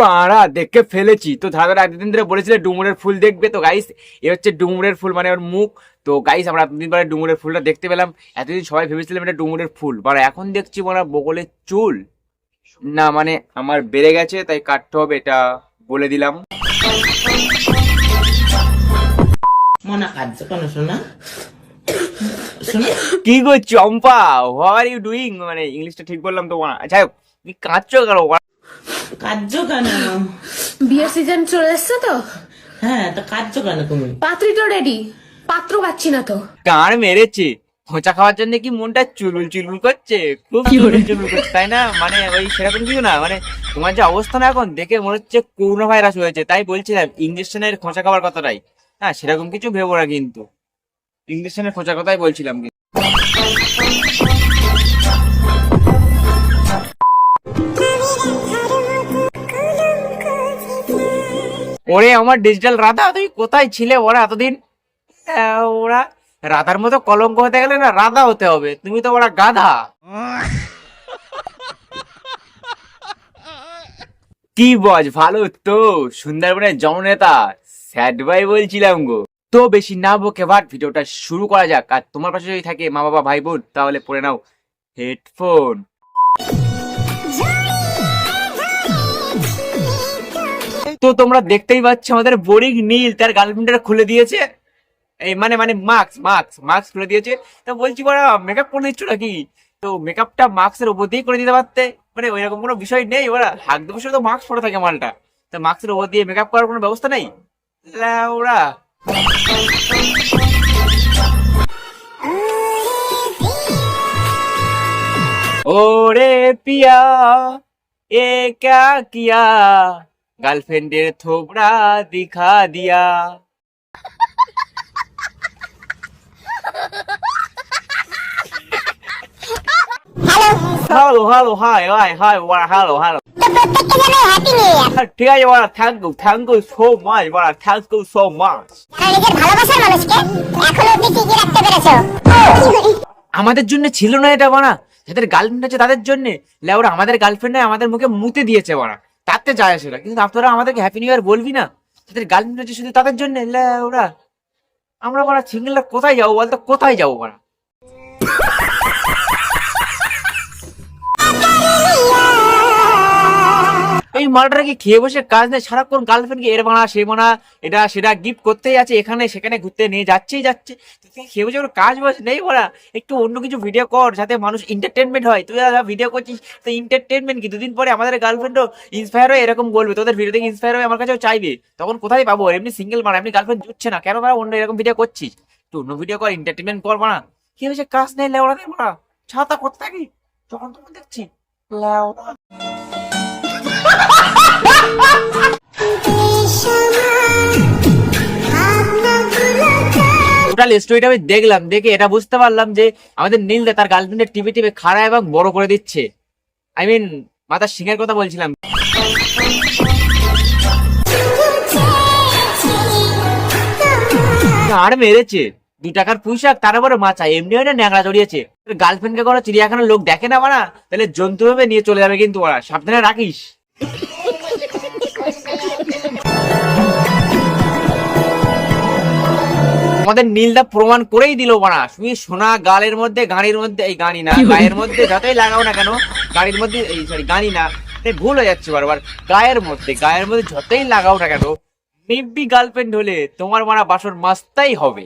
বাড়া দেখে ফেলেছি তো। দাদা এতদিন ধরে বলেছিলে ডুমুরের ফুল দেখবে, তো গাইস এ হচ্ছে ডুমুরের ফুল, মানে ওর মুখ। তো গাইস আমরা এতদিন পরে ডুমুরের ফুলটা দেখতে পেলাম। এতদিন সবাই ভেবেছিলাম এটা ডুমুরের ফুল, বাড়া এখন দেখছি বাড়া বগলের চুল। না মানে আমার বেড়ে গেছে তাই কাটতে হবে, এটা বলে দিলাম। মনা কাঁদছো কেন শোনা? শোনা কি গো চম্পা, হোয়াট আর ইউ ডুইং? মানে ইংলিশটা ঠিক বললাম তো বাড়া। আচ্ছা তুমি কাঁদছো কেন বাড়া? কাঁদছো কেন? বিয়ের সিজন চলে এসছে তো, হ্যাঁ তা কাঁদছো কেন তুমি? পাত্রী তো রেডি, পাত্র পাচ্ছি না তো। গান মেরেছে খোঁচা খাওয়ার জন্য, কি মনটা চুলুল চুলুল করছে, খুব চুলুল চুলুল করছে তাই না? মানে ওই সেরকম কিছু না, মানে তোমার যে অবস্থা না এখন দেখে মনে হচ্ছে করোনা ভাইরাস হয়েছে, তাই বলছিলাম ইঞ্জেকশনের খোঁচা খাওয়ার কথাটাই। হ্যাঁ সেরকম কিছু ভেবো না, কিন্তু ইঞ্জেকশনের খোঁচার কথাই বলছিলাম। ওরে আমার ডিজিটাল রাধা, তুই কোথায় ছিলে ওরা এতদিন? ওরা রাধার মতো কলঙ্ক হতে গেলে না রাধা হতে হবে, তুমি তো ওরা গাধা। কি বজ ভালো তো, সুন্দরবনের জননেতা স্যাড ভাই বলছিলাম গো। তো বেশি না বকে ভাট ভিডিওটা শুরু করা যাক। আর তোমার পাশে যদি থাকে মা বাবা ভাই বোন তাহলে পরে নাও হেডফোন। তো তোমরা দেখতেই পাচ্ছ আমাদের বোরিং নীল তার গার্লফ্রেন্ডটা খুলে দিয়েছে, এই মানে মানে মাস্ক খুলে দিয়েছে। তো বলছি বড়া মেকআপ করে দিচ্ছ নাকি? তো মেকআপটা মাস্কের উপর দিয়েই করে দিতে পারতে, মানে ওইরকম কোনো বিষয় নেই। ওরা হাত দুপুর তো মাস্ক পরে থাকে মালটা, তো মাস্কের উপর দিয়ে মেকআপ করার কোনো ব্যবস্থা নেই ওরা। ওরে পিয়া এ ক্যা কিয়া, গার্লফ্রেন্ডের থোবড়া দিখা দিয়া। Hello hello hi high high ওরা হ্যালো হ্যালো। ঠিক আছে ওরা, থ্যাংক ইউ সো মাচ ওরা, থ্যাংক ইউ সো মাচ। আমাদের জন্য ছিল না এটা বানা, যাদের গার্লফ্রেন্ড আছে তাদের জন্য। ওরা আমাদের গার্লফ্রেন্ড আমাদের মুখে মুতে দিয়েছে বানা, তাতে যায় আসে না। কিন্তু আপনারা আমাদেরকে হ্যাপি নিউ ইয়ার বলবি না? যাদের গার্লফ্রেন্ড আছে শুধু তাদের জন্য ওরা। আমরা বানা সিঙ্গেলরা কোথায় যাবো বলতো, কোথায় যাবো বানা? এই মালটা কি খেয়ে বসে কাজ নেই, সারাক্ষণ গার্লফ্রেন্ডকে এর বানা সে বানা এটা সেটা গিফট করতেই আছে, এখানে সেখানে ঘুরতে নিয়ে যাচ্ছেই যাচ্ছে। তুই খেয়ে বসে কোনো কাজ বাজ নেই বলা, একটু অন্য কিছু ভিডিও কর যাতে মানুষ এন্টারটেনমেন্ট হয়। তুই ভিডিও করছিস তো এন্টারটেনমেন্ট কি? দুদিন পরে আমাদের গার্লফ্রেন্ডও ইন্সপায়ার হয়ে এরকম বলবে, তোদের ভিডিও থেকে ইন্সপায়ার হয়ে আমার কাছেও চাইবে, তখন কোথায় পাবো? এমনি সিঙ্গেল বানা, এমনি গার্লফ্রেন্ড জুটছে না কেন বানা? অন্য এরকম ভিডিও করছিস, একটু অন্য ভিডিও কর, এন্টারটেনমেন্ট কর বানা। খেয়ে বসে কাজ নেই লেওড়া নেই বানা, ছাতা করতে থাকি যখন তখন দেখছি লেওড়া। টোটাল স্টোরিটা আমি দেখলাম, দেখে এটা বুঝতে পারলাম যে আমাদের নীলদা তার গার্লফ্রেন্ডের টিভি টিভি খাড়া এবং বড় করে দিচ্ছে। আই মিন মাথার সিংহের কথা বলছিলাম। আর মেরেছে 2 টাকার পুঁইশাক, তার উপরে মাছা, এমনি হয় না ন্যাংরা জড়িয়েছে। গার্লফ্রেন্ডকে কোনো চিড়িয়াখানার লোক দেখে না বানা, তাহলে জন্তু ভাবে নিয়ে চলে যাবে কিন্তু ওরা, সাবধানে রাখিস। আমাদের নীলদা প্রমাণ করেই দিল বানা, তুমি সোনা গালের মধ্যে গাড়ির মধ্যে, এই গাড়ি না গায়ের মধ্যে যতই লাগাও না কেন, গাড়ির মধ্যে এই সরি গাড়ি না ভুল হয়ে যাচ্ছে বারবার, গায়ের মধ্যে যতই লাগাও না কেন, মেবি গার্লফ্রেন্ড হলে তোমার মারা বাসর মাস্তাই হবে।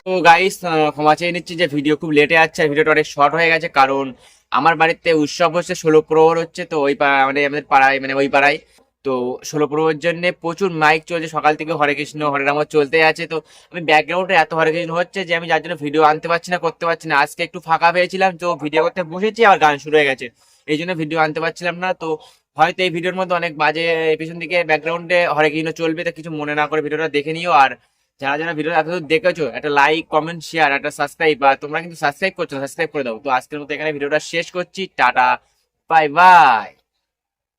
তো গাইস ক্ষমা চেয়ে নিচ্ছি যে ভিডিও খুব লেটে যাচ্ছে, ভিডিওটা অনেক শর্ট হয়ে গেছে, কারণ আমার বাড়িতে উৎসব হচ্ছে, 16 প্রহর হচ্ছে। তো ওই মানে আমাদের পাড়ায়, মানে ওই পাড়ায় তো 16 প্রহরের জন্য প্রচুর মাইক চলছে, সকাল থেকে হরে কৃষ্ণ হরে রাম চলতে আছে। তো আমি ব্যাকগ্রাউন্ডে এত হরে কৃষ্ণ হচ্ছে যে আমি যার জন্য ভিডিও আনতে পারছি না, করতে পারছি না। আজকে একটু ফাঁকা পেয়েছিলাম তো ভিডিও করতে বসেছি, আর গান শুরু হয়ে গেছে, এই জন্য ভিডিও আনতে পারছিলাম না। তো হয়তো এই ভিডিওর মধ্যে অনেক বাজে পিছন দিকে ব্যাকগ্রাউন্ডে হরে কৃষ্ণ চলবে, তো কিছু মনে না করে ভিডিওটা দেখে নিও। আর যারা যারা ভিডিও এতদূর দেখেছো একটা লাইক কমেন্ট শেয়ার একটা সাবস্ক্রাইব, আর তোমরা কিন্তু সাবস্ক্রাইব করছো, সাবস্ক্রাইব করে দাও। তো আজকের মতো এখানে ভিডিওটা শেষ করছি, টাটা বাই বাই।